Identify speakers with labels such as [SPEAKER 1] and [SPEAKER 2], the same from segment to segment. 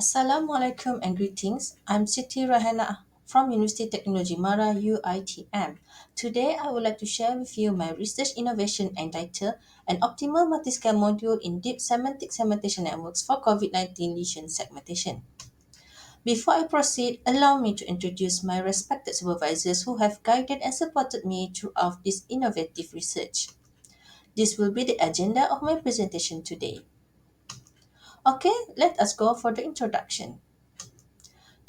[SPEAKER 1] Assalamualaikum and greetings. I'm Siti Raihanah from Universiti Teknologi Mara UITM. Today, I would like to share with you my research innovation entitled An Optimal Multiscale Module in Deep Semantic Segmentation Networks for COVID-19 Lesion Segmentation. Before I proceed, allow me to introduce my respected supervisors who have guided and supported me throughout this innovative research. This will be the agenda of my presentation today. Okay, let us go for the introduction.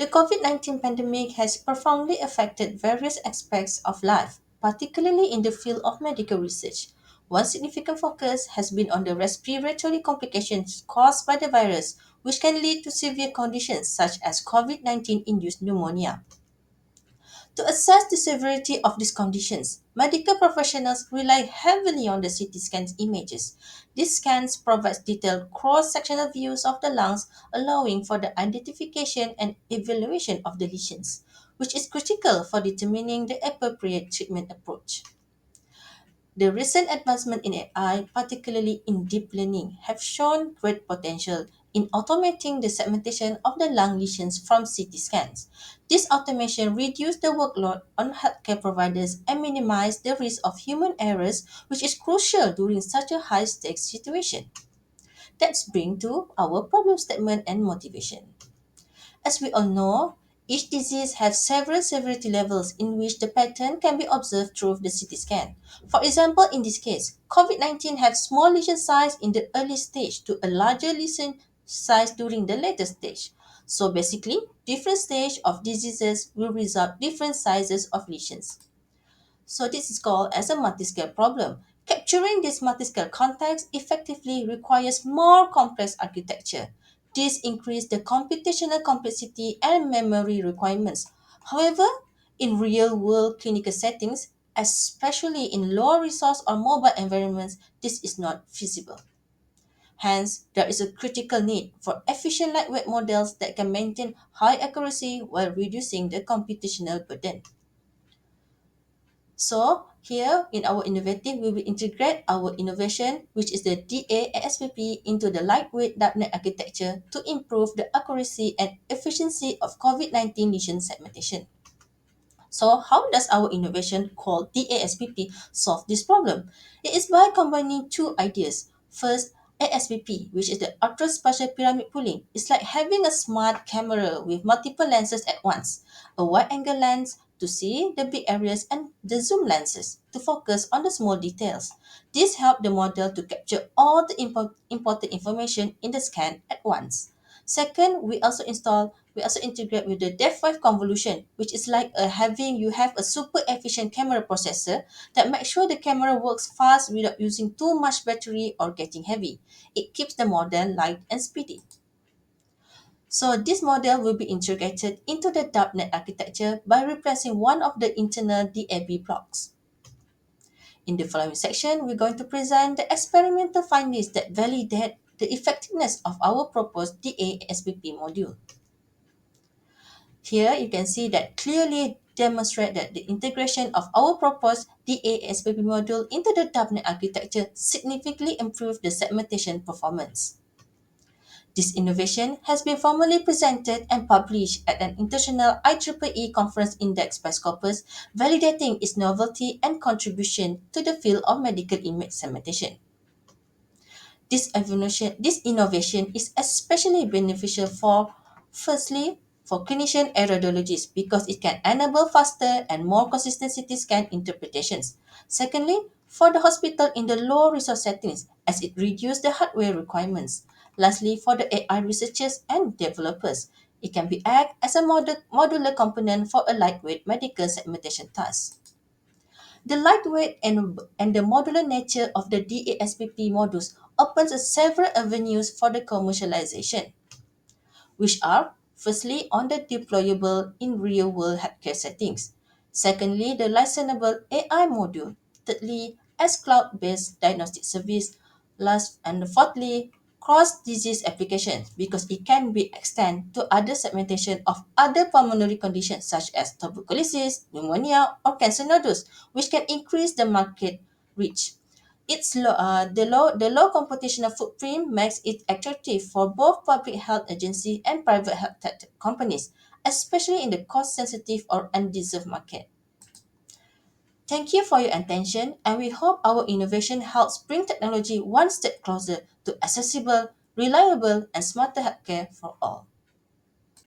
[SPEAKER 1] The COVID-19 pandemic has profoundly affected various aspects of life, particularly in the field of medical research. One significant focus has been on the respiratory complications caused by the virus, which can lead to severe conditions such as COVID-19 induced pneumonia. To assess the severity of these conditions, medical professionals rely heavily on the CT scan images. These scans provide detailed cross-sectional views of the lungs, allowing for the identification and evaluation of the lesions, which is critical for determining the appropriate treatment approach. The recent advancement in AI, particularly in deep learning, have shown great potential in automating the segmentation of the lung lesions from CT scans. This automation reduces the workload on healthcare providers and minimizes the risk of human errors, which is crucial during such a high-stakes situation. Let's bring to our problem statement and motivation. As we all know, each disease has several severity levels in which the pattern can be observed through the CT scan. For example, in this case, COVID-19 has small lesion size in the early stage to a larger lesion size during the later stage. So basically, different stage of diseases will result different sizes of lesions. So this is called as a multiscale problem. Capturing this multiscale context effectively requires more complex architecture. This increases the computational complexity and memory requirements. However, in real-world clinical settings, especially in low-resource or mobile environments, this is not feasible. Hence, there is a critical need for efficient lightweight models that can maintain high accuracy while reducing the computational burden. So here in our innovative, we will integrate our innovation, which is the DA-ASPP, into the lightweight darknet architecture to improve the accuracy and efficiency of COVID-19 lesion segmentation. So how does our innovation called DASPP solve this problem? It is by combining two ideas. First, ASPP, which is the ultra spatial pyramid pooling. It's like having a smart camera with multiple lenses at once. A wide-angle lens to see the big areas and the zoom lenses to focus on the small details. This helps the model to capture all the important information in the scan at once. Second, we also integrate with the depth-wise convolution, which is like you have a super efficient camera processor that makes sure the camera works fast without using too much battery or getting heavy. It keeps the model light and speedy. So this model will be integrated into the darknet architecture by replacing one of the internal DAB blocks. In the following section, we're going to present the experimental findings that validate the effectiveness of our proposed DA-SPP module. Here, you can see that clearly demonstrate that the integration of our proposed DA-SPP module into the darknet architecture significantly improved the segmentation performance. This innovation has been formally presented and published at an international IEEE conference index by Scopus, validating its novelty and contribution to the field of medical image segmentation. This innovation is especially beneficial firstly, for clinician iridologists because it can enable faster and more consistent CT scan interpretations. Secondly, for the hospital in the low resource settings as it reduces the hardware requirements. Lastly, for the AI researchers and developers, it can be act as a modular component for a lightweight medical segmentation task. The lightweight and the modular nature of the DASPP modules opens several avenues for the commercialization, which are firstly on the deployable in real-world healthcare settings. Secondly, the licensable AI module. Thirdly, as cloud-based diagnostic service. Last and fourthly, cross-disease applications because it can be extended to other segmentation of other pulmonary conditions such as tuberculosis, pneumonia, or cancer nodules, which can increase the market reach. The low computational footprint makes it attractive for both public health agencies and private health tech companies, especially in the cost-sensitive or undeserved market. Thank you for your attention, and we hope our innovation helps bring technology one step closer to accessible, reliable, and smarter healthcare for all.